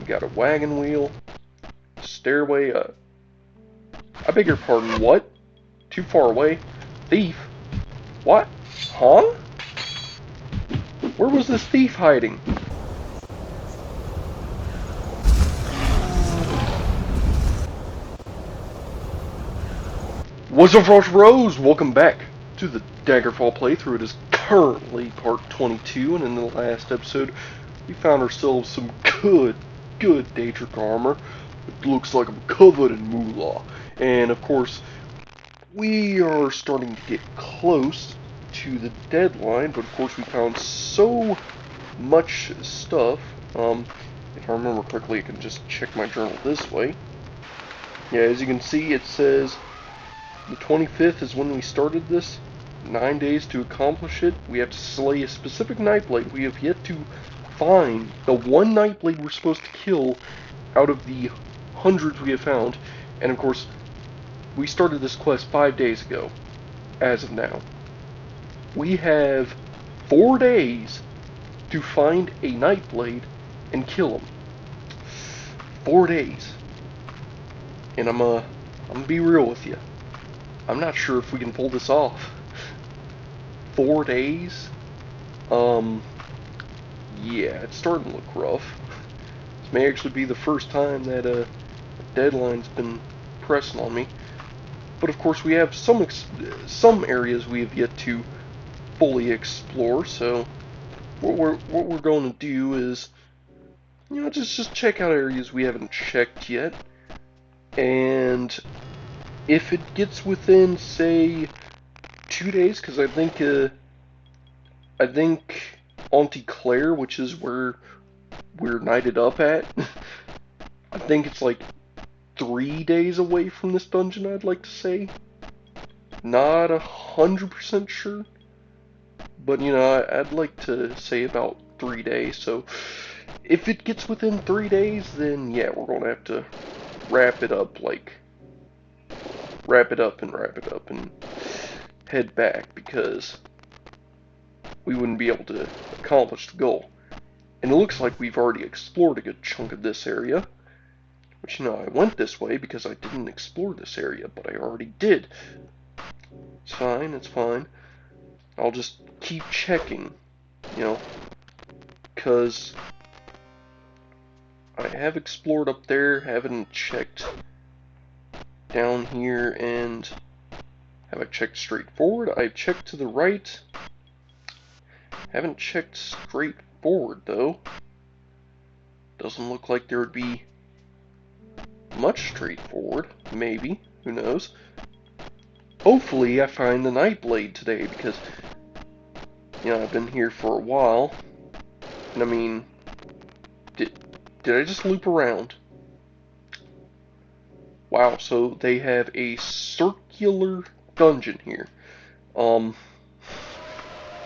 We got a wagon wheel, stairway, I beg your pardon, what? Too far away? Thief? What? Huh? Where was this thief hiding? What's up, Frost Bros? Welcome back to the Daggerfall playthrough. It is currently part 22, and in the last episode, we found ourselves some good Daedric armor. It looks like I'm covered in moolah. And of course, we are starting to get close to the deadline, but of course we found so much stuff. If I remember correctly, I can just check my journal this way. Yeah, as you can see, it says the 25th is when we started this. 9 days to accomplish it. We have to slay a specific nightblade. We have yet to find the one nightblade we're supposed to kill out of the hundreds we have found. And of course, we started this quest 5 days ago, as of now. We have 4 days to find a nightblade and kill him. 4 days. And I'm gonna be real with you. I'm not sure if we can pull this off. 4 days? Yeah, it's starting to look rough. This may actually be the first time that a deadline's been pressing on me. But of course, we have some areas we have yet to fully explore. So what we're going to do is, just check out areas we haven't checked yet, and if it gets within, say, 2 days, because I think Auntie Claire, which is where we're knighted up at, I think it's like 3 days away from this dungeon, I'd like to say. Not 100% sure, but I'd like to say about 3 days. So if it gets within 3 days, then yeah, we're gonna have to wrap it up and head back, because we wouldn't be able to accomplish the goal. And it looks like we've already explored a good chunk of this area. Which, I went this way because I didn't explore this area, but I already did. It's fine, it's fine. I'll just keep checking, because I have explored up there, haven't checked down here, and have I checked straight forward? I've checked to the right. Haven't checked straight forward, though. Doesn't look like there would be much straightforward. Maybe. Who knows? Hopefully I find the nightblade today, because, I've been here for a while. And I mean, did I just loop around? Wow, so they have a circular dungeon here.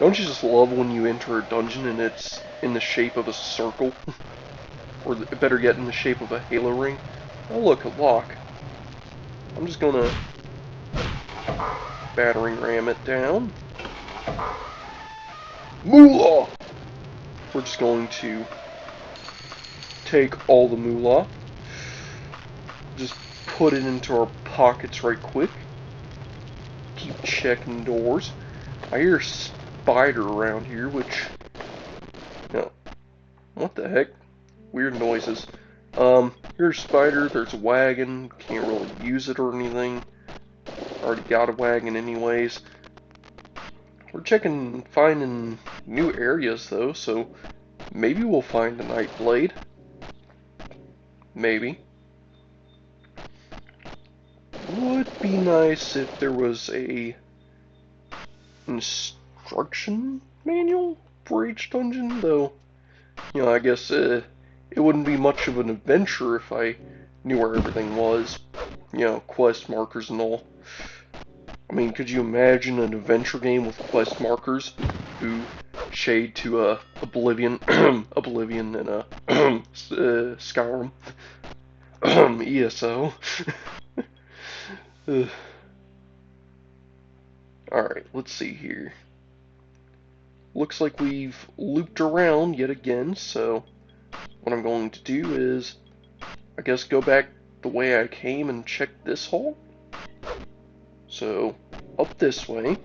Don't you just love when you enter a dungeon and it's in the shape of a circle? Or better yet, in the shape of a halo ring? Oh look, a lock. I'm just gonna battering ram it down. Moolah! We're just going to take all the moolah. Just put it into our pockets right quick. Keep checking doors. I hear a spider around here, which, what the heck? Weird noises. Here's a spider, there's a wagon, can't really use it or anything. Already got a wagon anyways. We're finding new areas though, so maybe we'll find a nightblade. Maybe. Would be nice if there was a instruction manual for each dungeon, though, I guess it wouldn't be much of an adventure if I knew where everything was, quest markers and all. I mean, could you imagine an adventure game with quest markers who shade to Oblivion, Oblivion and Skyrim, ESO? Alright, let's see here. Looks like we've looped around yet again, so what I'm going to do is, I guess, go back the way I came and check this hole. So, up this way.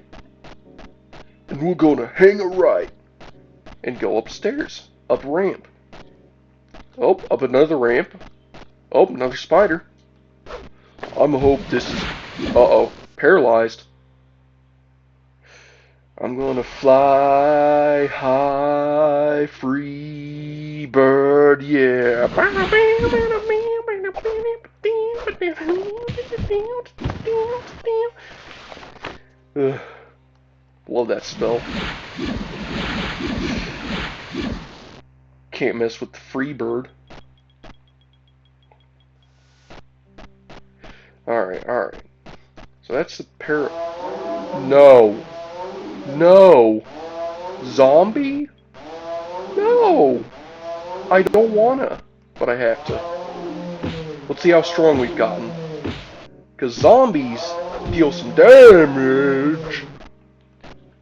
And we're gonna hang a right. And go upstairs. Up a ramp. Oh, up another ramp. Oh, another spider. I'm gonna hope this is... Uh-oh. Paralyzed. I'm gonna fly high, free bird, yeah. Ugh. Love that spell. Can't mess with the free bird. Alright, alright. So that's the No. No. Zombie? No. I don't wanna. But I have to. Let's see how strong we've gotten. Because zombies deal some damage.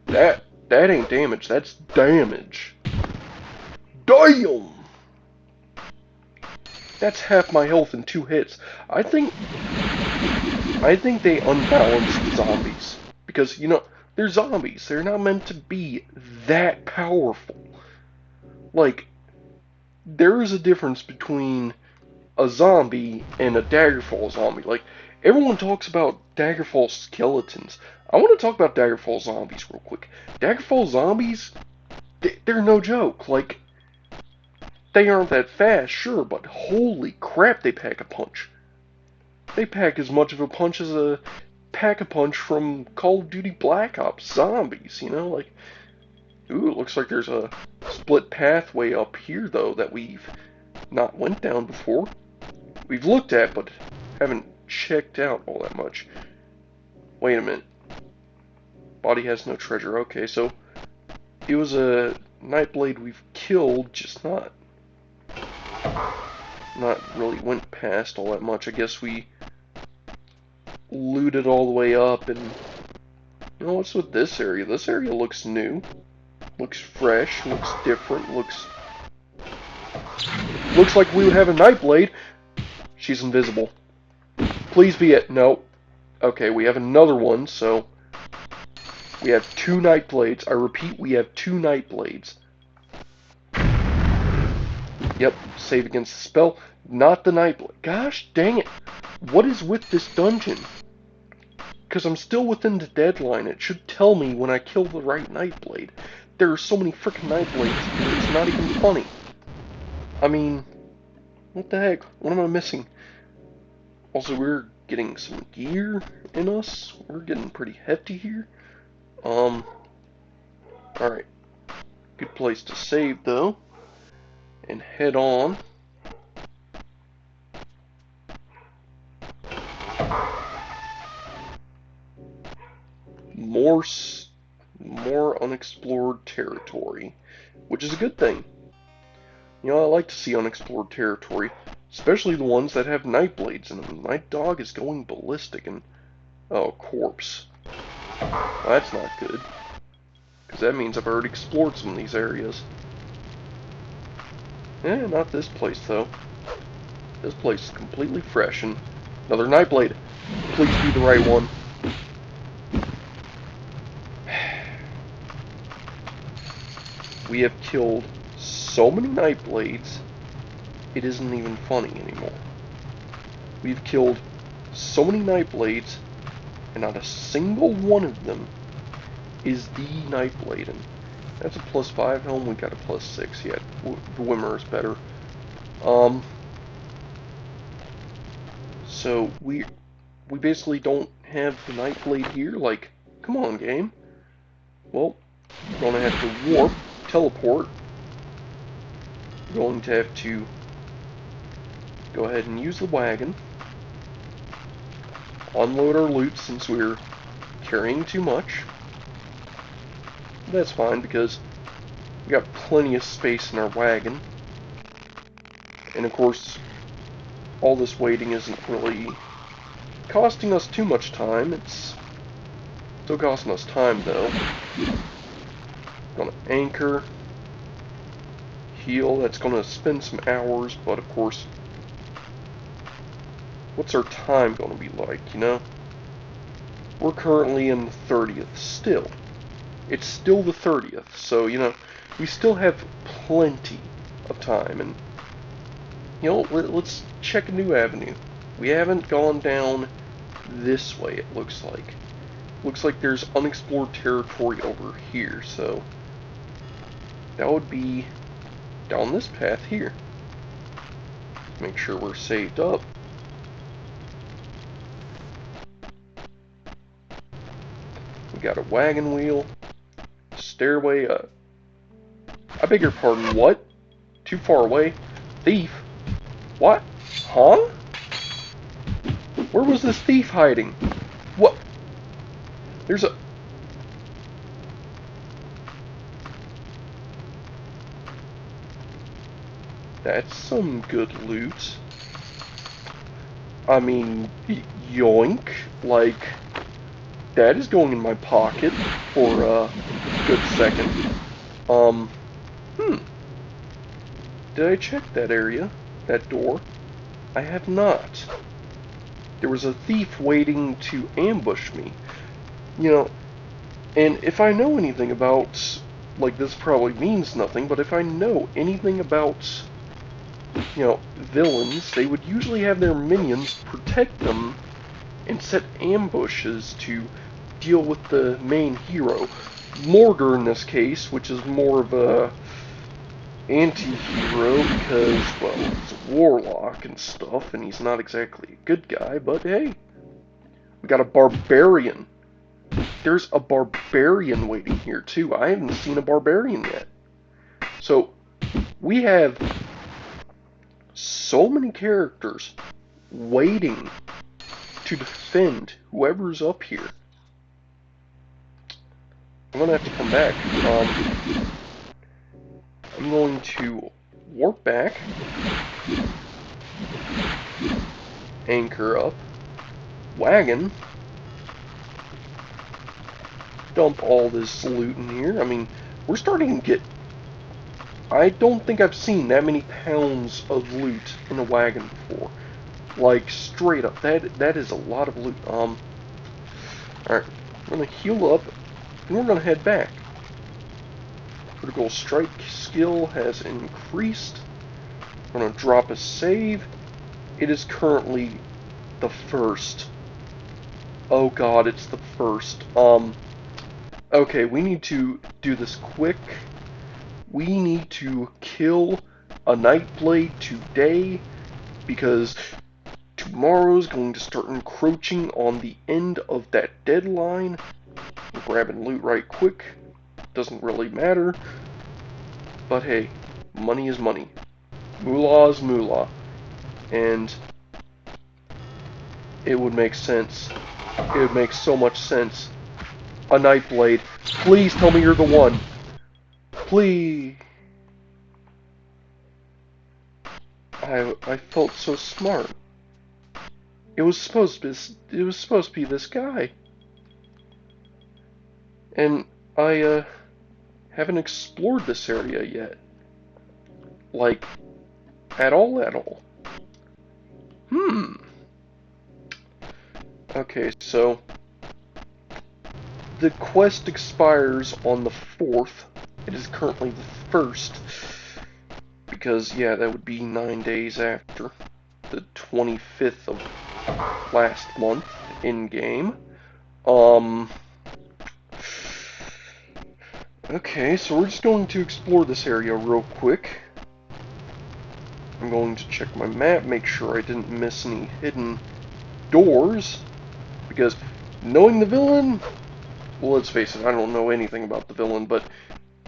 That ain't damage, that's damage. Damn! That's half my health in 2 hits. I think they unbalanced zombies. Because, you know, they're zombies. They're not meant to be that powerful. Like, there is a difference between a zombie and a Daggerfall zombie. Like, everyone talks about Daggerfall skeletons. I want to talk about Daggerfall zombies real quick. Daggerfall zombies, they're no joke. Like, they aren't that fast, sure, but holy crap, they pack a punch. They pack as much of a punch as a pack-a-punch from Call of Duty Black Ops zombies, you know? Like, ooh, it looks like there's a split pathway up here, though, that we've not went down before. We've looked at, but haven't checked out all that much. Wait a minute. Body has no treasure. Okay, so it was a nightblade we've killed, just not really went past all that much. I guess we looted all the way up, and you know what's with this area? This area looks new, looks fresh, looks different, looks like we would have a nightblade. She's invisible. Please be it. No. Okay, we have another one, so we have 2 nightblades. I repeat, we have 2 nightblades. Yep, save against the spell, not the nightblade. Gosh dang it. What is with this dungeon? Because I'm still within the deadline. It should tell me when I kill the right nightblade. There are so many frickin' nightblades here, it's not even funny. I mean, what the heck? What am I missing? Also, we're getting some gear in us. We're getting pretty hefty here. Alright. Good place to save, though. And head on. More unexplored territory, which is a good thing. You know, I like to see unexplored territory, especially the ones that have nightblades in them. My dog is going ballistic and... oh, corpse. Well, that's not good, because that means I've already explored some of these areas. Eh, not this place, though. This place is completely fresh, and another nightblade. Please be the right one. We have killed so many nightblades, it isn't even funny anymore. We've killed so many nightblades, and not a single one of them is the nightblade. And that's a +5 helm, we got a +6. Yeah, the Wimmer is better. So we basically don't have the nightblade here. Like, come on, game. Well, we're gonna have to warp, teleport. We're going to have to go ahead and use the wagon. Unload our loot since we're carrying too much. That's fine because we got plenty of space in our wagon. And of course, all this waiting isn't really costing us too much time. It's still costing us time though. Gonna anchor heal. That's going to spend some hours, but of course, what's our time going to be like, you know? We're currently in the 30th still. It's still the 30th, so, you know, we still have plenty of time, and, you know, let's check a new avenue. We haven't gone down this way, it looks like. Looks like there's unexplored territory over here, so that would be down this path here. Make sure we're saved up. We got a wagon wheel, stairway up. I beg your pardon, what? Too far away? Thief? What? Huh? Where was this thief hiding? What? There's a... That's some good loot. I mean, yoink. Like, that is going in my pocket for a good second. Um, hmm. Did I check that area? That door? I have not. There was a thief waiting to ambush me. You know, and if I know anything about, like, this probably means nothing, but if I know anything about, you know, villains, they would usually have their minions protect them and set ambushes to deal with the main hero. Morgar in this case, which is more of a anti-hero because, well, he's a warlock and stuff, and he's not exactly a good guy, but hey, we got a barbarian. There's a barbarian waiting here too. I haven't seen a barbarian yet. So, we have so many characters waiting to defend whoever's up here. I'm gonna have to come back. I'm going to warp back, anchor up, wagon, dump all this loot in here. I mean, we're starting to get... I don't think I've seen that many pounds of loot in a wagon before. Like, straight up, that is a lot of loot. Alright, we're gonna heal up, and we're gonna head back. Critical strike skill has increased. We're gonna drop a save. It is currently the first. Oh god, it's the first. Okay, we need to do this quick. We need to kill a nightblade today because tomorrow's going to start encroaching on the end of that deadline. We're grabbing loot right quick. Doesn't really matter. But hey, money is money. Moolah is moolah. And it would make sense. It would make so much sense. A nightblade. Please tell me you're the one. Please. I felt so smart. It was supposed to be this guy. And I haven't explored this area yet. Like, at all. Okay, so the quest expires on the 4th. It is currently the 1st. Because, yeah, that would be 9 days after the 25th of last month in-game. Okay, so we're just going to explore this area real quick. I'm going to check my map, make sure I didn't miss any hidden doors. Because knowing the villain, well, let's face it, I don't know anything about the villain, but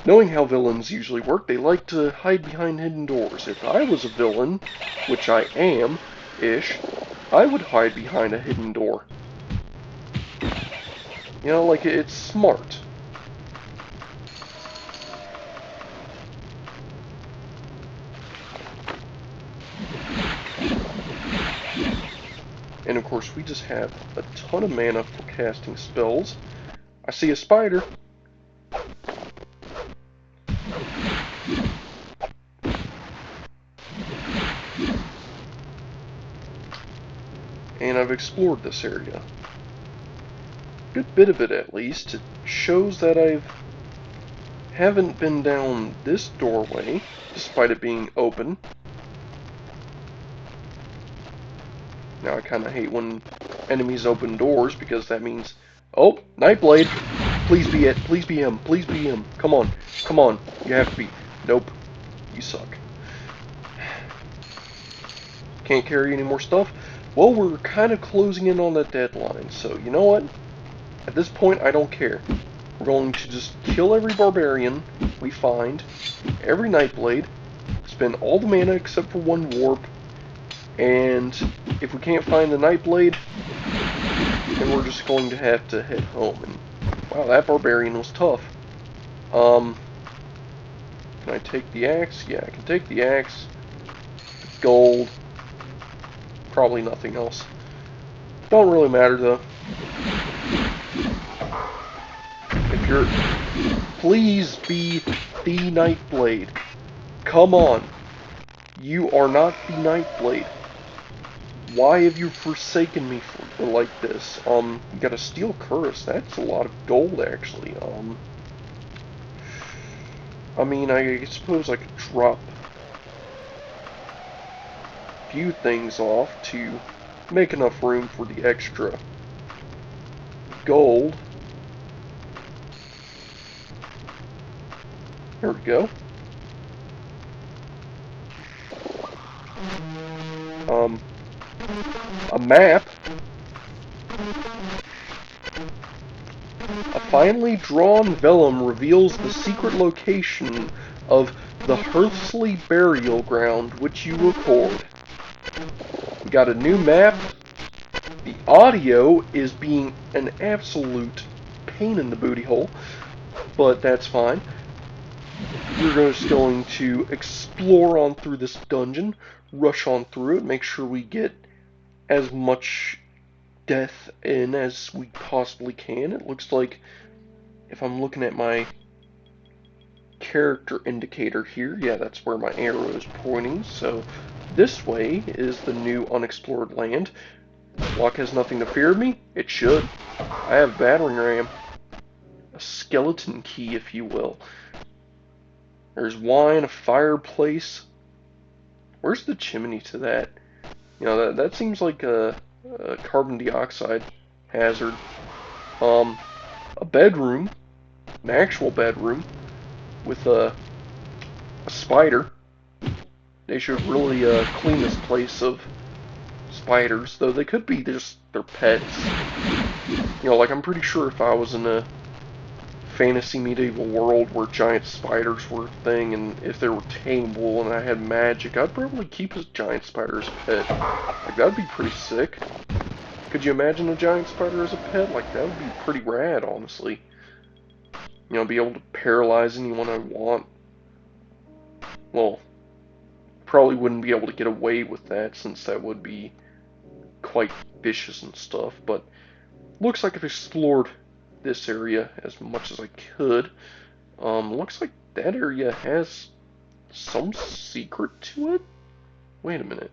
knowing how villains usually work, they like to hide behind hidden doors. If I was a villain, which I am-ish, I would hide behind a hidden door. You know, like, it's smart. And of course, we just have a ton of mana for casting spells. I see a spider. and I've explored this area. Good bit of it, at least. It shows that I haven't been down this doorway, despite it being open. Now, I kind of hate when enemies open doors, because that means... Oh, Nightblade! Please be it. Please be him. Please be him. Come on. Come on. You have to be. Nope. You suck. Can't carry any more stuff? Well, we're kind of closing in on that deadline, so you know what? At this point, I don't care. We're going to just kill every barbarian we find, every Nightblade, spend all the mana except for one warp, and if we can't find the Nightblade, then we're just going to have to head home. And wow, that barbarian was tough. Can I take the axe? Yeah, I can take the axe. Gold. Probably nothing else. Don't really matter though. If you're... Please be the Nightblade. Come on. You are not the Nightblade. Why have you forsaken me like this? You got a steel curse. That's a lot of gold, actually. I mean, I suppose I could drop a few things off to make enough room for the extra gold. There we go. A map. A finely drawn vellum reveals the secret location of the Hearthsley burial ground, which you record. We got a new map. The audio is being an absolute pain in the booty hole, but that's fine. We're just going to explore on through this dungeon, rush on through it, make sure we get as much death in as we possibly can. It looks like, if I'm looking at my character indicator here, yeah, that's where my arrow is pointing, so this way is the new unexplored land. Block has nothing to fear me? It should. I have battering ram. A skeleton key, if you will. There's wine, a fireplace. Where's the chimney to that? You know, that seems like a carbon dioxide hazard. A bedroom, an actual bedroom, with a spider. They should really clean this place of spiders, though they could be just their pets. You know, like, I'm pretty sure if I was in a fantasy medieval world where giant spiders were a thing, and if they were tameable and I had magic, I'd probably keep a giant spider as a pet. Like, that'd be pretty sick. Could you imagine a giant spider as a pet? Like, that would be pretty rad, honestly. You know, be able to paralyze anyone I want. Well, probably wouldn't be able to get away with that, since that would be quite vicious and stuff, but looks like I've explored this area as much as I could. Looks like that area has some secret to it? Wait a minute.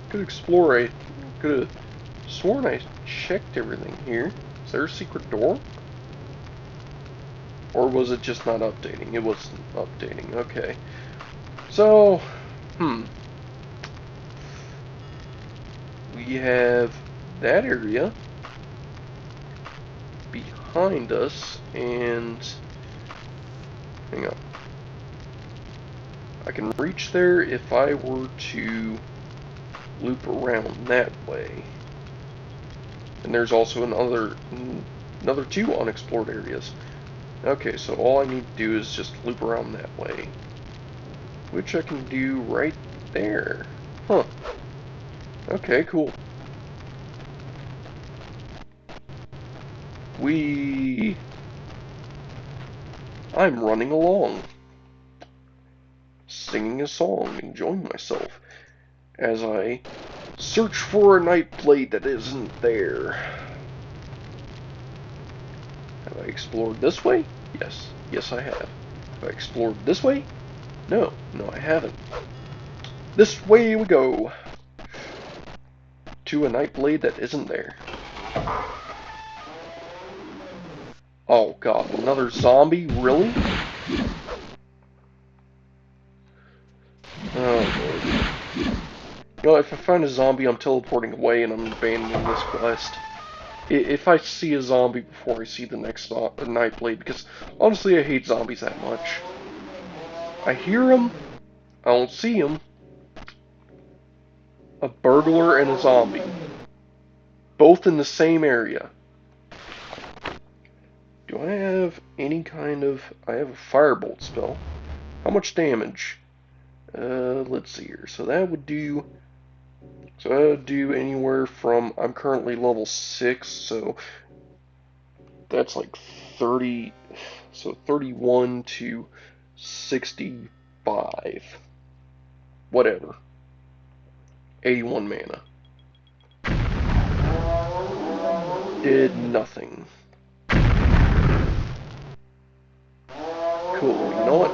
Could explore it. Could have sworn I checked everything here. Is there a secret door? Or was it just not updating? It wasn't updating. Okay. So, we have that area behind us, and hang on. I can reach there if I were to loop around that way. And there's also another two unexplored areas. Okay, so all I need to do is just loop around that way, which I can do right there. Huh. Okay, cool. I'm running along, singing a song, enjoying myself, as I search for a nightblade that isn't there. Have I explored this way? Yes. Yes, I have. Have I explored this way? No, I haven't. This way we go. to a nightblade that isn't there. Oh god, another zombie? Really? Oh lord. You know, if I find a zombie, I'm teleporting away and I'm abandoning this quest. If I see a zombie before I see the next nightblade, because honestly I hate zombies that much. I hear them, I don't see them. A burglar and a zombie. Both in the same area. Do I have any kind of... I have a firebolt spell. How much damage? Let's see here. So that would do anywhere from... I'm currently level 6, so that's like 30... So 31 to 65. Whatever. 81 mana. Did nothing. Cool, you know what?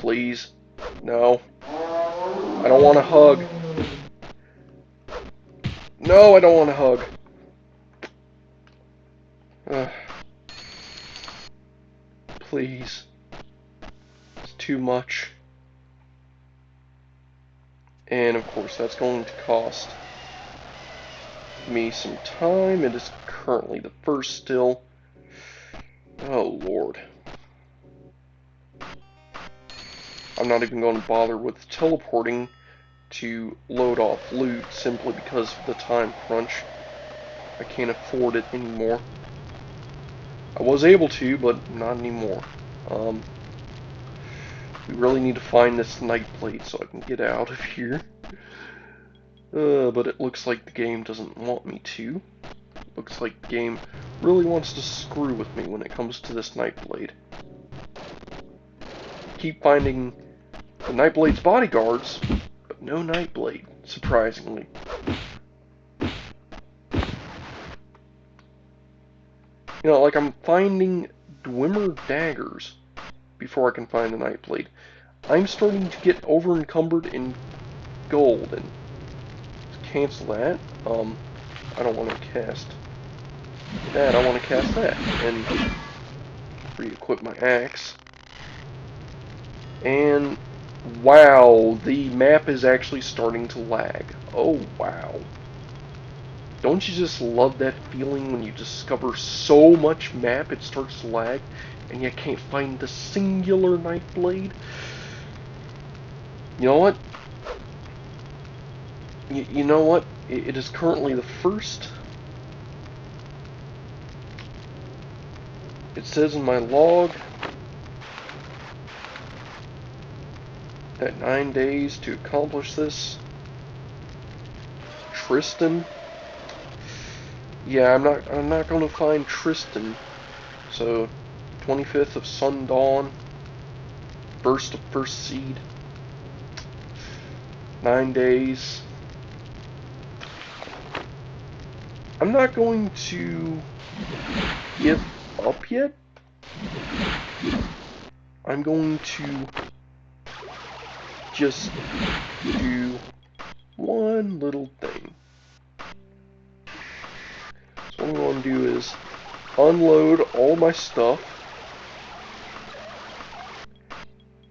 Please. No. I don't want a hug. No, I don't want a hug. Please. It's too much. And of course, that's going to cost me some time. It is currently the first still. Oh, Lord. I'm not even going to bother with teleporting to load off loot simply because of the time crunch. I can't afford it anymore. I was able to, but not anymore. We really need to find this nightblade so I can get out of here. But it looks like the game doesn't want me to. Looks like the game really wants to screw with me when it comes to this nightblade. Keep finding the nightblade's bodyguards, but no nightblade, surprisingly. You know, like I'm finding Dwemer daggers before I can find the nightblade. I'm starting to get over encumbered in gold, and to cancel that, I don't want to cast that, I want to cast that, and re-equip my axe. And wow, the map is actually starting to lag. Oh wow. Don't you just love that feeling when you discover so much map it starts to lag and you can't find the singular nightblade? You know what? You know what? It is currently the first. It says in my log that 9 days to accomplish this. Tristan. Yeah, I'm not gonna find Tristan. So 25th of Sundawn. Burst of First Seed. 9 days. I'm not going to give up yet. I'm going to just do one little thing. So what I'm going to do is unload all my stuff.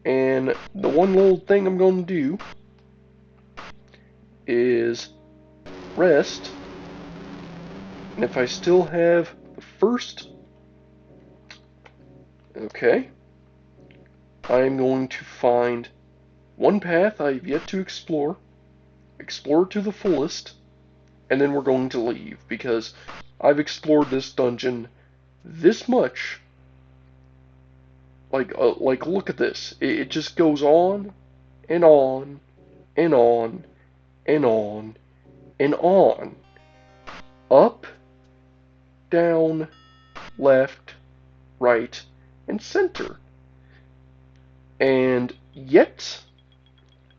And the one little thing I'm going to do is rest. And if I still have the first, okay, I'm going to find one path I've yet to explore it to the fullest, and then we're going to leave, because I've explored this dungeon this much. Like look at this. It just goes on, and on, and on, and on, and on. Up, down, left, right, and center. And yet,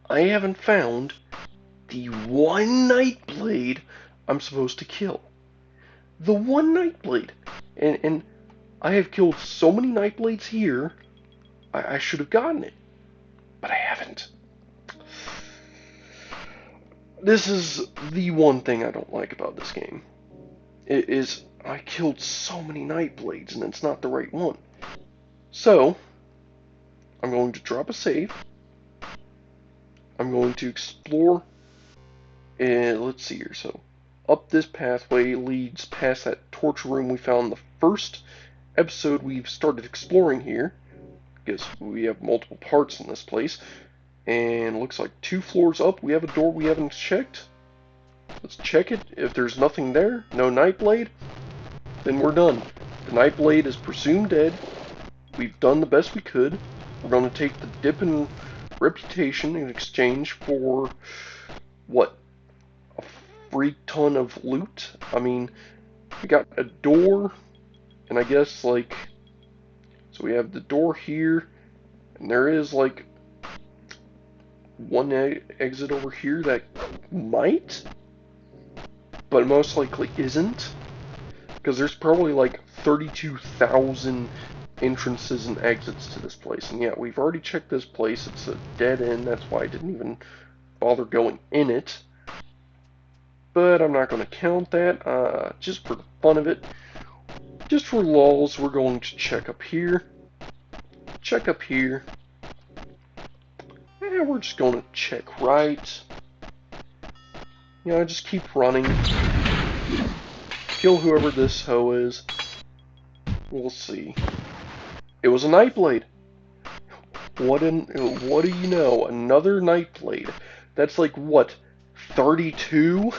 I haven't found the one nightblade I'm supposed to kill. The one nightblade. And I have killed so many nightblades here, I should have gotten it. But I haven't. This is the one thing I don't like about this game. It is, I killed so many nightblades and it's not the right one. So, I'm going to drop a save. I'm going to explore, and let's see here. So, up this pathway leads past that torture room we found in the first episode we've started exploring here, because we have multiple parts in this place. And looks like 2 floors up we have a door we haven't checked. Let's check it. If there's nothing there, no nightblade, then we're done. The nightblade is presumed dead. We've done the best we could. We're going to take the dip in reputation in exchange for, what, a freak ton of loot? I mean, we got a door, and I guess, like, so we have the door here, and there is, like, one exit over here that might, but most likely isn't, because there's probably, like, 32,000 entrances and exits to this place. And yeah, we've already checked this place. It's a dead end. That's why I didn't even bother going in it. But I'm not going to count that. Just for the fun of it. Just for lulz, we're going to check up here. Check up here. And we're just going to check right. You know, just keep running. Kill whoever this hoe is. We'll see. It was a nightblade. What do you know? Another nightblade. That's like, what, 32?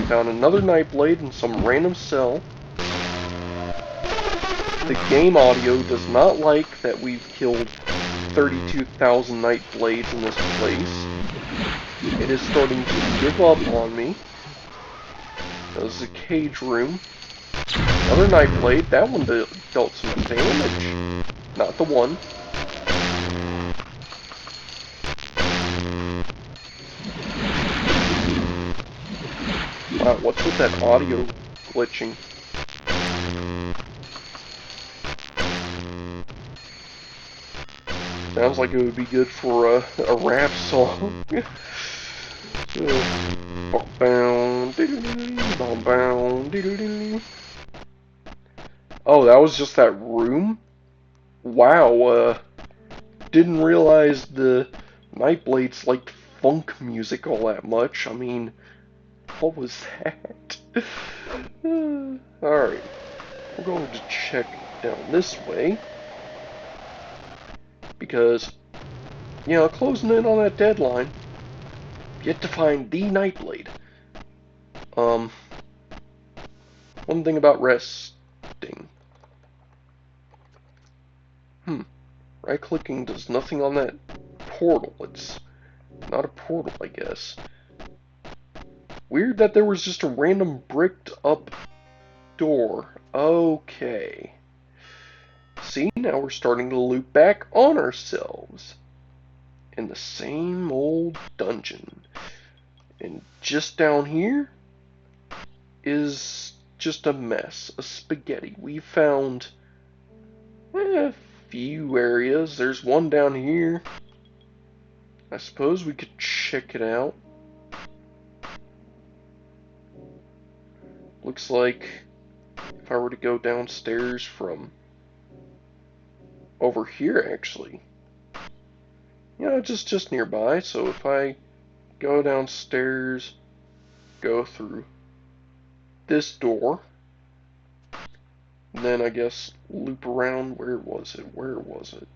Found another nightblade in some random cell. The game audio does not like that we've killed 32,000 nightblades in this place. It is starting to give up on me. This is a cage room. Another nightblade. That one dealt some damage. Not the one. Wow, what's with that audio glitching? Sounds like it would be good for a rap song. Oh, that was just that room? Wow, didn't realize the Nightblades liked funk music all that much. I mean, what was that? Alright, we're going to check down this way. Because, you know, closing in on that deadline, yet to find the Nightblade. One thing about resting. Right-clicking does nothing on that portal. It's not a portal, I guess. Weird that there was just a random bricked up door. Okay. See, now we're starting to loop back on ourselves. In the same old dungeon. And just down here is just a mess. A spaghetti. We found a few areas. There's one down here. I suppose we could check it out. Looks like if I were to go downstairs from over here, actually. You know, just nearby. So if I go downstairs, go through this door, and then I guess loop around. Where was it? Where was it?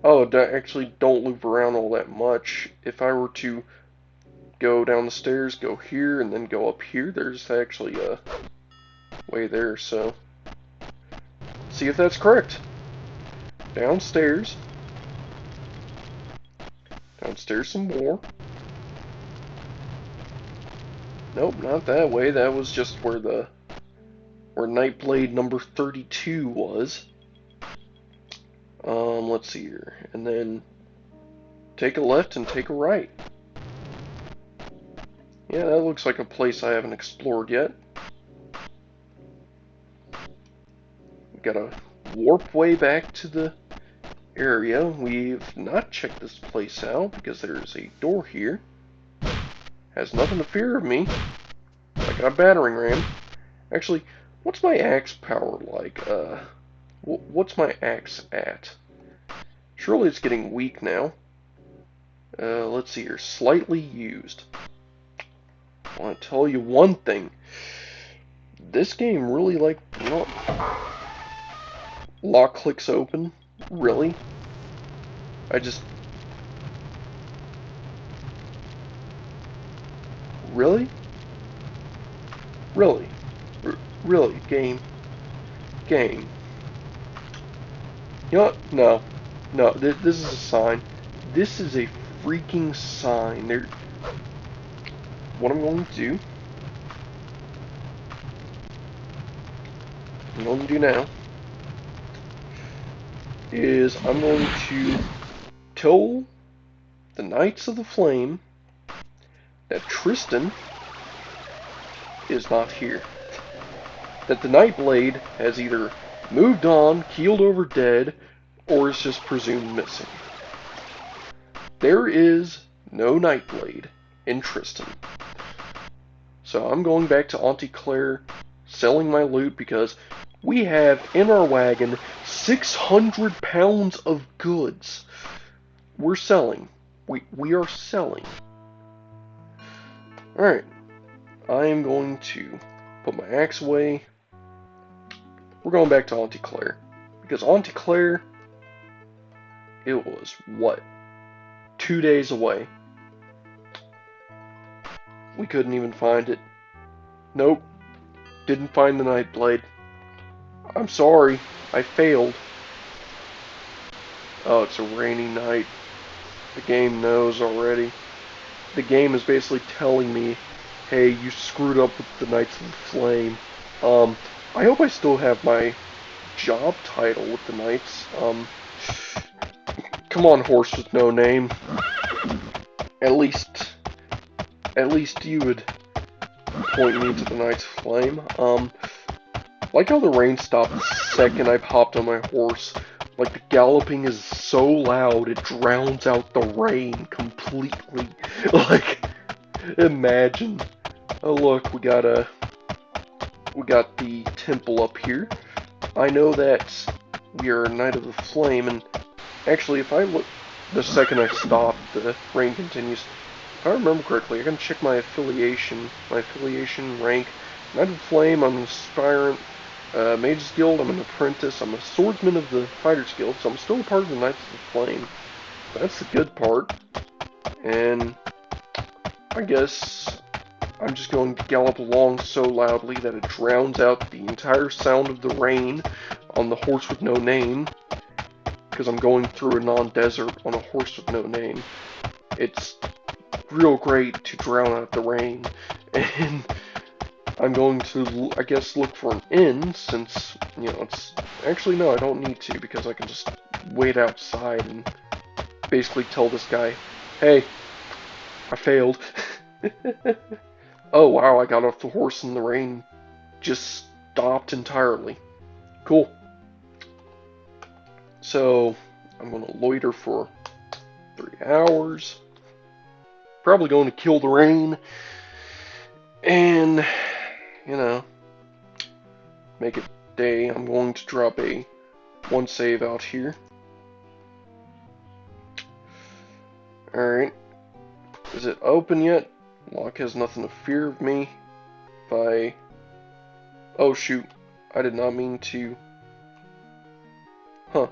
Oh, actually don't loop around all that much. If I were to go down the stairs, go here, and then go up here, there's actually a way there, so see if that's correct. Downstairs. Downstairs some more. Nope, not that way. That was just where Nightblade number 32 was. Let's see here. And then take a left and take a right. Yeah, that looks like a place I haven't explored yet. gotta warp way back to the area. We've not checked this place out because there's a door here. Has nothing to fear of me. I got a battering ram. Actually, what's my axe power like? What's my axe at? Surely it's getting weak now. Let's see here. Slightly used. I want to tell you one thing. This game really, like, lock clicks open. Really? Really? Really? Really? Game? Game? You know what? No. No, this is a sign. This is a freaking sign. What I'm going to do... What I'm going to do now... is I'm going to tell the Knights of the Flame that Tristan is not here. That the Nightblade has either moved on, keeled over dead, or is just presumed missing. There is no Nightblade in Tristan. So I'm going back to Auntie Claire, selling my loot because we have in our wagon 600 pounds of goods. We're selling. We are selling. Alright. I am going to put my axe away. We're going back to Auntie Claire. Because Auntie Claire, it was, what, 2 days away. We couldn't even find it. Nope. Didn't find the Nightblade. I'm sorry. I failed. Oh, it's a rainy night. The game knows already. The game is basically telling me, hey, you screwed up with the Knights of the Flame. I hope I still have my job title with the Knights. Come on, horse with no name. At least you would point me to the Knights of Flame. Like how the rain stopped the second I popped on my horse. Like, the galloping is so loud, it drowns out the rain completely. Like, imagine. Oh look, we got the temple up here. I know that we are a Knight of the Flame, and actually, if I look, the second I stop, the rain continues. If I remember correctly, I can check my affiliation rank. Knight of the Flame, I'm an aspirant. Mage's Guild, I'm an apprentice. I'm a swordsman of the Fighters Guild, so I'm still a part of the Knights of the Flame. That's the good part. And I guess I'm just going to gallop along so loudly that it drowns out the entire sound of the rain on the horse with no name. Because I'm going through a non-desert on a horse with no name. It's real great to drown out the rain. And I'm going to, I guess, look for an inn, since, you know, it's... Actually, no, I don't need to, because I can just wait outside and basically tell this guy, hey, I failed. Oh, wow, I got off the horse and the rain just stopped entirely. Cool. So, I'm going to loiter for 3 hours. Probably going to kill the rain. And... you know, make it day. I'm going to drop one save out here. Alright. Is it open yet? Lock has nothing to fear of me. Oh shoot. I did not mean to... Huh.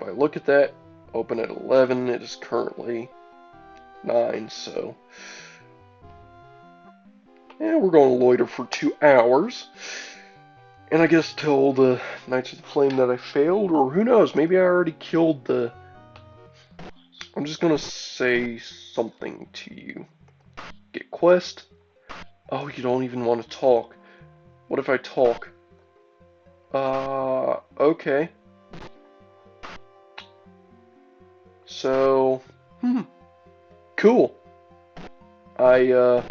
If I look at that, open at 11, it is currently 9, so... yeah, we're going to loiter for 2 hours. And I guess tell the Knights of the Flame that I failed, or who knows, maybe I already killed the... I'm just going to say something to you. Get quest. Oh, you don't even want to talk. What if I talk? Okay. So, cool. I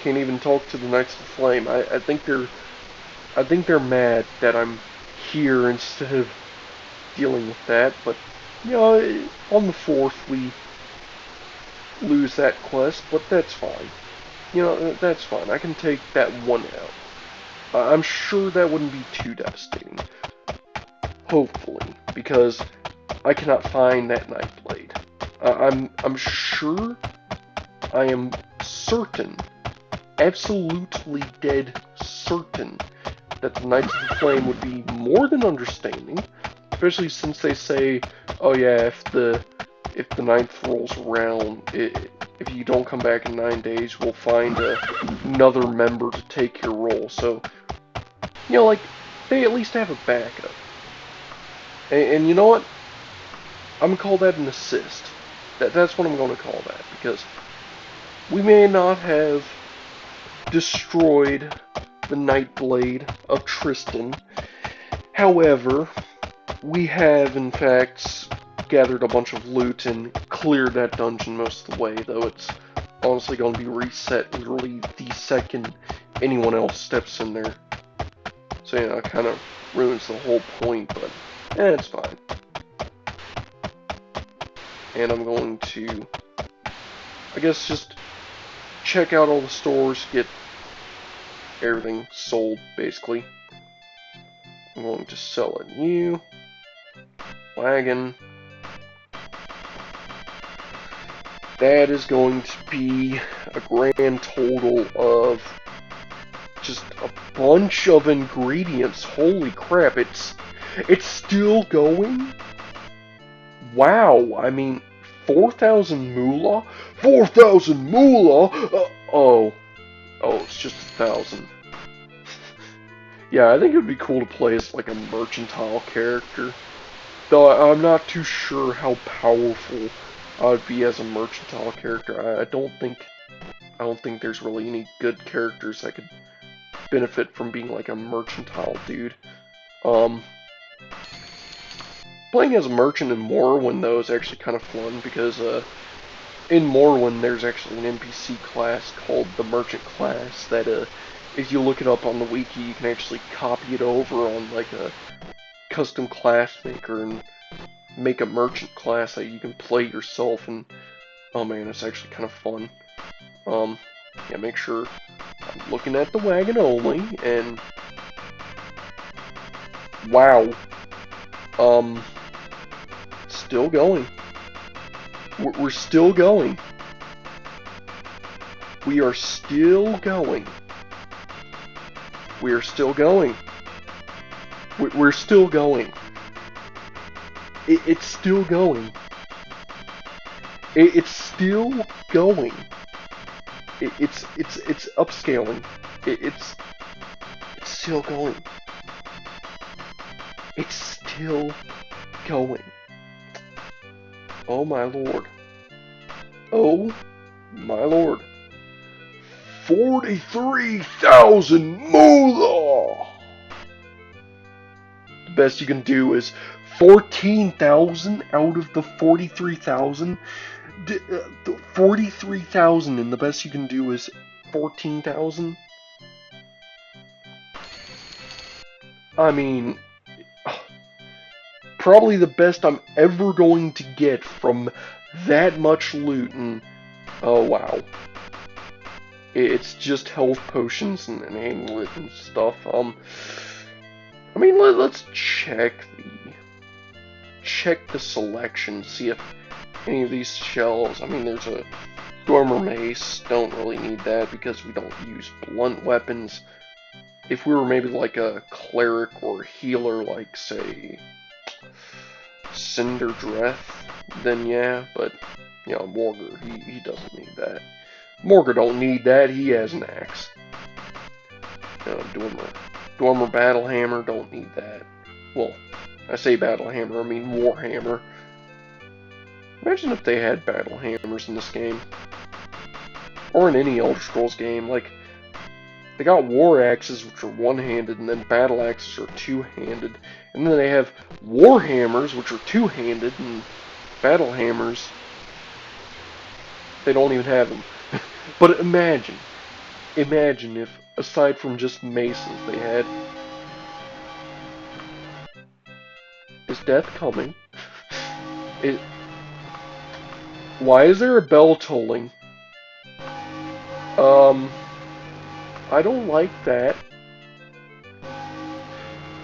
can't even talk to the Knights of the Flame. I think they're I think they're mad that I'm here instead of dealing with that, but, you know, on the 4th we lose that quest, but that's fine. You know, that's fine. I can take that one out. I'm sure that wouldn't be too devastating. Hopefully, because I cannot find that nightblade. I'm sure, I am certain, absolutely dead certain, that the Knights of the Flame would be more than understanding, especially since they say, oh yeah, if the 9th rolls around, if you don't come back in 9 days, we'll find another member to take your role. So, you know, like, they at least have a backup. And you know what? I'm going to call that an assist. That's what I'm going to call that, because we may not have destroyed the Nightblade of Tristan. However, we have, in fact, gathered a bunch of loot and cleared that dungeon most of the way, though it's honestly going to be reset literally the second anyone else steps in there. So, yeah, it kind of ruins the whole point, but it's fine. And I'm going to, I guess, just check out all the stores, get everything sold, basically. I'm going to sell a new wagon. That is going to be a grand total of just a bunch of ingredients. Holy crap, it's still going? Wow, I mean, 4,000 moolah? 4,000 moolah? Oh, it's just 1,000. Yeah, I think it would be cool to play as like a mercantile character. Though I'm not too sure how powerful I would be as a mercantile character. I don't think there's really any good characters that could benefit from being like a mercantile dude. Playing as a merchant in Morrowind, though, is actually kind of fun, because in Morrowind there's actually an NPC class called the Merchant class that, if you look it up on the wiki, you can actually copy it over on like a custom class maker and make a merchant class that you can play yourself, and oh man, it's actually kind of fun. Yeah, make sure I'm looking at the wagon only, and wow, still going. We're still going. We are still going. We are still going. We're still going. It's still going. It's still going. It's upscaling. It's still going. It's still going. Oh my lord. Oh my lord. 43,000 moolah! The best you can do is 14,000 out of the 43,000. 43,000, and the best you can do is 14,000? I mean, probably the best I'm ever going to get from that much loot, and oh wow. It's just health potions and amulet and stuff. I mean, let's check the selection, see if any of these shells. I mean, there's a Dormer Mace. Don't really need that because we don't use blunt weapons. If we were maybe like a cleric or healer, like say Cinder Dreth, then yeah. But you know, Morgar, he doesn't need that. Morgar don't need that, he has an axe. Dormer Battlehammer, don't need that. Well, I say Battlehammer, I mean Warhammer. Imagine if they had Battlehammers in this game. Or in any Elder Scrolls game, like, they got War Axes, which are one-handed, and then Battle Axes are two-handed. And then they have Warhammers, which are two-handed, and Battlehammers, they don't even have them. But imagine if, aside from just maces, they had Is death coming? It... Why is there a bell tolling? I don't like that.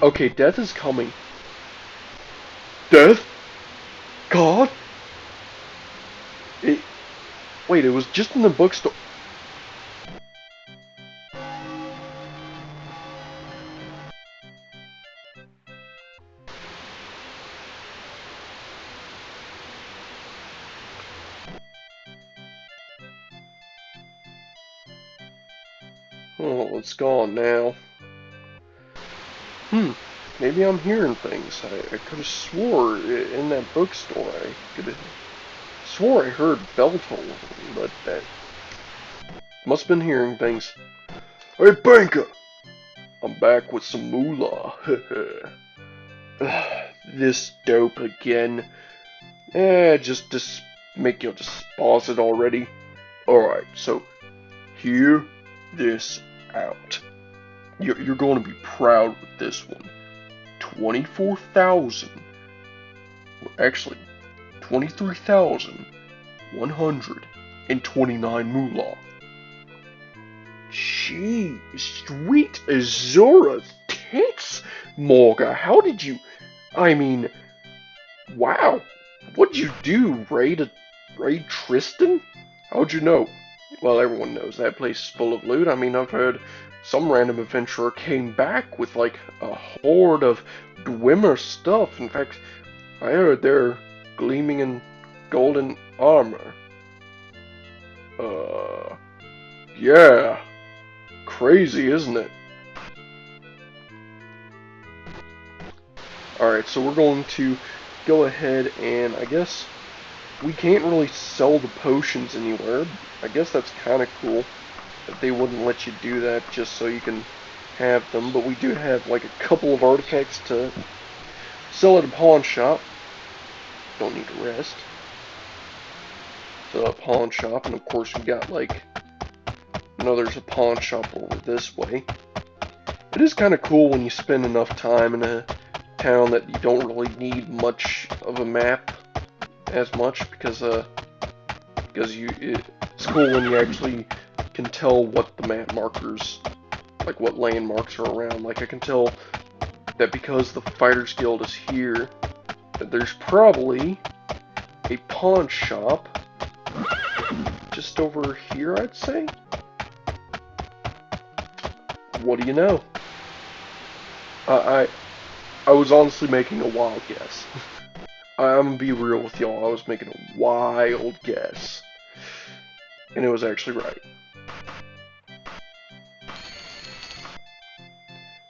Okay, death is coming. Death? God? Wait, it was just in the bookstore. Oh, it's gone now. Maybe I'm hearing things. I could have swore in that bookstore. I could have swore I heard bell tolling, but that must have been hearing things. Hey, banker! I'm back with some moolah. This dope again. Just make you just pause it already. Alright, so hear this out. You're going to be proud with this one. 24,000. Actually, 23,129 moolah. Gee, sweet Azora tits, Morga. How did you... I mean, wow. What'd you do, raid Tristan? How'd you know? Well, everyone knows that place is full of loot. I mean, I've heard some random adventurer came back with, like, a horde of Dwemer stuff. In fact, I heard they're gleaming in golden armor. Yeah. Crazy, isn't it? Alright, so we're going to go ahead and, I guess, we can't really sell the potions anywhere. I guess that's kind of cool that they wouldn't let you do that just so you can have them. But we do have, like, a couple of artifacts to sell at a pawn shop. Don't need to rest. So a pawn shop, and of course we got, like, there's a pawn shop over this way. It is kind of cool when you spend enough time in a town that you don't really need much of a map as much, because it's cool when you actually can tell what the map markers, like what landmarks are around. Like I can tell that because the Fighters Guild is here, that there's probably a pawn shop just over here, I'd say. What do you know? I was honestly making a wild guess. I'm gonna be real with y'all, I was making a wild guess. And it was actually right.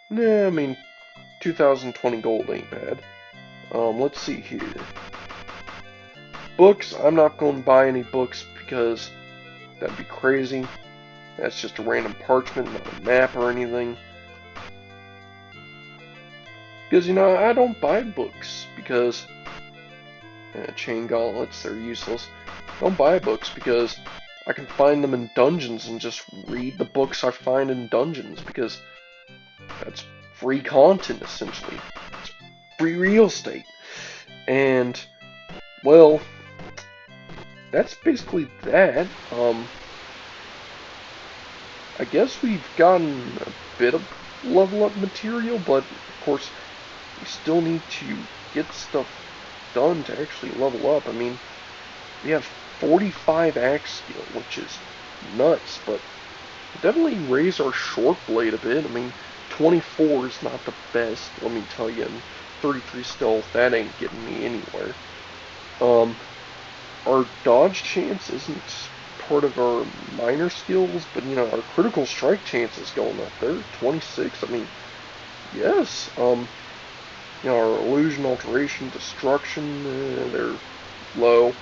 Nah, I mean, 2020 gold ain't bad. Let's see here. Books, I'm not going to buy any books because that'd be crazy. That's just a random parchment, not a map or anything. Because, I don't buy books because... chain gauntlets, they're useless. I don't buy books because I can find them in dungeons and just read the books I find in dungeons, because that's free content, essentially. It's free real estate. And, well, that's basically that. I guess we've gotten a bit of level up material, but of course we still need to get stuff done to actually level up. I mean, we have 45 axe skill, which is nuts, but definitely raise our short blade a bit. I mean, 24 is not the best, let me tell you, and 33 stealth, that ain't getting me anywhere. Our dodge chance isn't part of our minor skills, but our critical strike chance is going up there, 26. I mean, yes. Our illusion, alteration, destruction, they're low.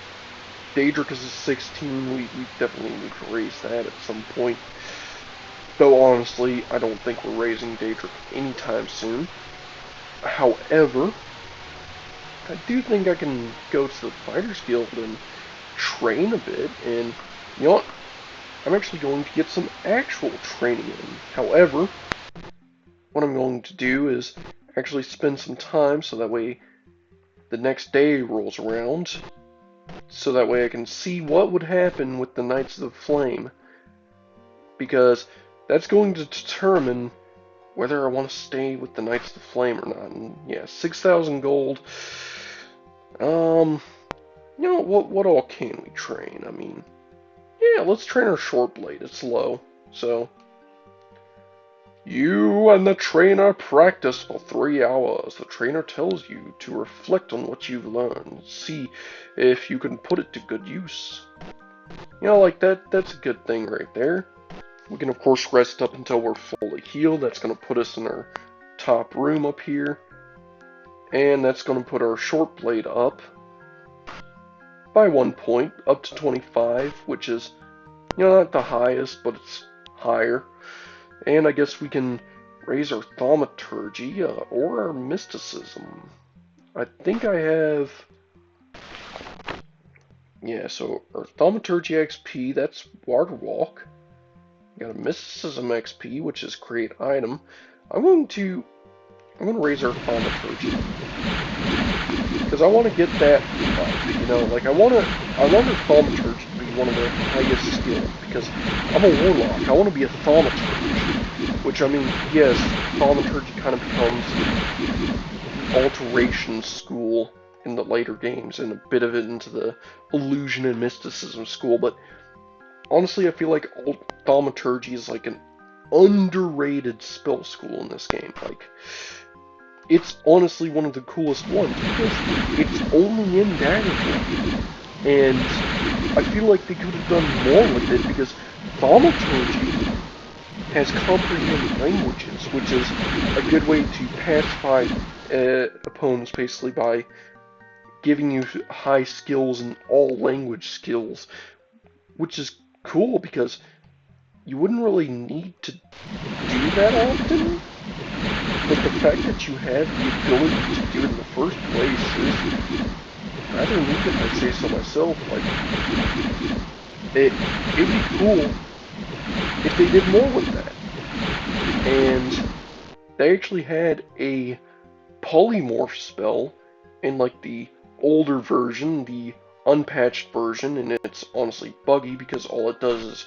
Daedricus is 16. We definitely need to raise that at some point. Though honestly, I don't think we're raising Daedric anytime soon. However, I do think I can go to the Fighters Guild and train a bit, and you know what? I'm actually going to get some actual training in. However, what I'm going to do is actually spend some time so that way the next day rolls around, so that way I can see what would happen with the Knights of the Flame, because that's going to determine whether I want to stay with the Knights of the Flame or not. And yeah, 6,000 gold. You know, what all can we train? I mean, yeah, let's train our short blade. It's low, so. You and the trainer practice for 3 hours. The trainer tells you to reflect on what you've learned. See if you can put it to good use. You know, like that's a good thing right there. We can, of course, rest up until we're fully healed. That's going to put us in our top room up here. And that's going to put our short blade up by 1 point, up to 25, which is, you know, not the highest, but it's higher. And I guess we can raise our thaumaturgy or our mysticism. I think I have... Yeah, so our thaumaturgy XP, that's water walk. We got a mysticism XP, which is create item. I'm going to raise our thaumaturgy, because I want to get that up, you know, like I want our thaumaturgy to be one of the highest skills, because I'm a warlock. I want to be a thaumaturge, which, I mean, yes, thaumaturgy kind of becomes the alteration school in the later games, and a bit of it into the illusion and mysticism school, but honestly, I feel like thaumaturgy is like an underrated spell school in this game. Like, it's honestly one of the coolest ones, because it's only in Daggerfall, and I feel like they could have done more with it, because thaumaturgy has comprehend languages, which is a good way to pacify opponents, basically, by giving you high skills in all language skills, which is cool, because you wouldn't really need to do that often, but the fact that you have the ability to do it in the first place is rather neat, if I say so myself. Like, it'd be cool if they did more with that. And they actually had a polymorph spell in, like, the older version, the unpatched version, and it's honestly buggy because all it does is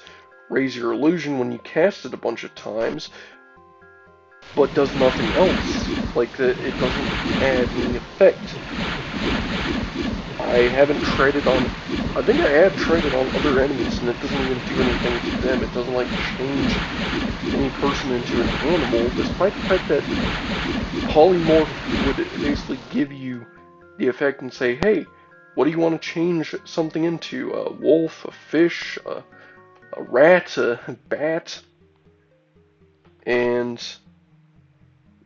raise your illusion when you cast it a bunch of times, but does nothing else. Like, it doesn't add any effect. I haven't traded on... I think I have traded on other enemies, and it doesn't even do anything to them. It doesn't, like, change any person into an animal, despite the fact that polymorph would basically give you the effect and say, hey, what do you want to change something into? A wolf, a fish, a rat, a bat? And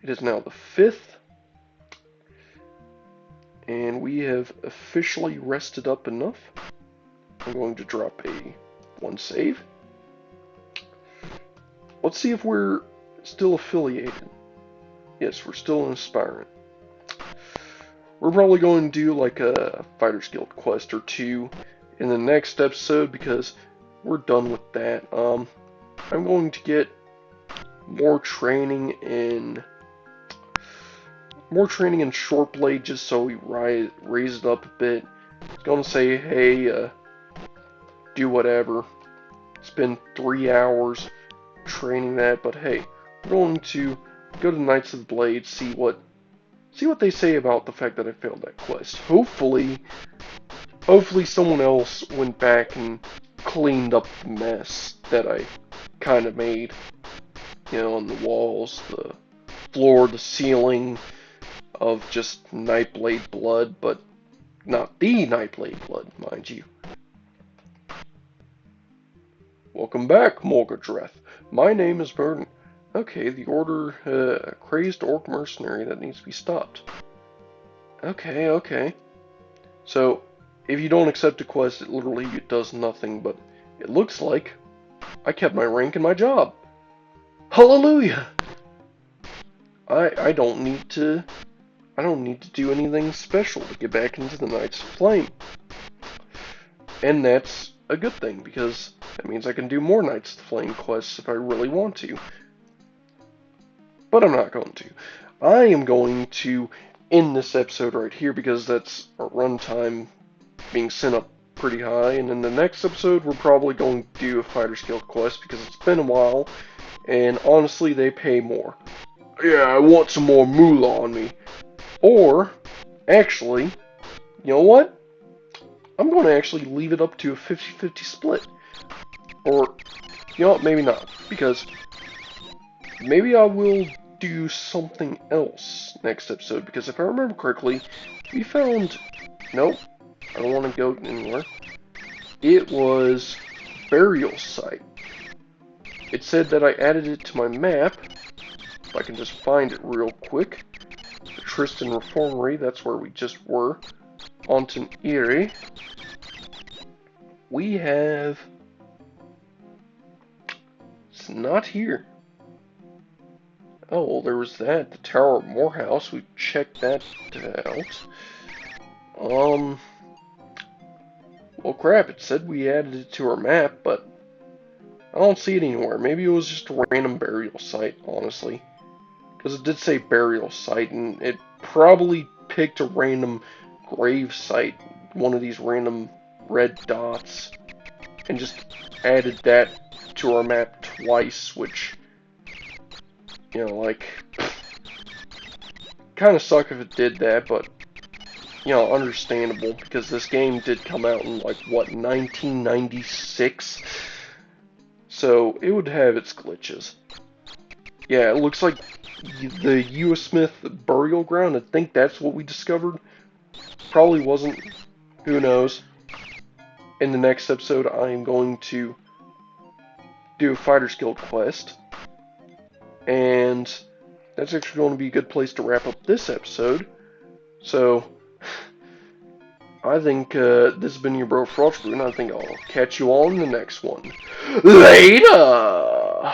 it is now the 5th, and we have officially rested up enough. I'm going to drop a 1 save. Let's see if we're still affiliated. Yes, we're still an aspirant. We're probably going to do like a Fighters Guild quest or 2 in the next episode, because we're done with that. I'm going to get more training in short blade, just so we raise it up a bit. It's gonna say, hey, do whatever. Spend 3 hours training that, but hey, we're going to go to Knights of the Blade, see what they say about the fact that I failed that quest. Hopefully someone else went back and cleaned up the mess that I kind of made. You know, on the walls, the floor, the ceiling, of just nightblade blood, but not the nightblade blood, mind you. Welcome back, Morgadreth. My name is Burden. Okay, the order, a crazed orc mercenary that needs to be stopped. Okay. So, if you don't accept a quest, it literally does nothing, but it looks like I kept my rank and my job. Hallelujah! I don't need to do anything special to get back into the Knights of Flame. And that's a good thing, because that means I can do more Knights of the Flame quests if I really want to. But I'm not going to. I am going to in this episode right here because that's our runtime being sent up pretty high. And in the next episode, we're probably going to do a fighter skill quest because it's been a while, and honestly, they pay more. Yeah, I want some more moolah on me. Or, actually, you know what? I'm going to actually leave it up to a 50-50 split. Or, you know what, maybe not. Because maybe I will do something else next episode. Because if I remember correctly, we found... Nope, I don't want to go anywhere. It was burial site. It said that I added it to my map. If I can just find it real quick. The Tristan Reformatory, that's where we just were. Onton Erie. We have... It's not here. Oh, well, there was that. The Tower of Morehouse. We checked that out. Well, crap. It said we added it to our map, but I don't see it anywhere. Maybe it was just a random burial site, honestly. Because it did say burial site, and it probably picked a random grave site, one of these random red dots, and just added that to our map twice, which, you know, like, kind of suck if it did that, but, you know, understandable, because this game did come out in, like, what, 1996? So, it would have its glitches. Yeah, it looks like the U.S. Smith burial ground. I think that's what we discovered. Probably wasn't. Who knows? In the next episode, I am going to do a Fighter's Guild quest. And that's actually going to be a good place to wrap up this episode. So, I think this has been your bro Frostbrew, and I think I'll catch you all in the next one. Later!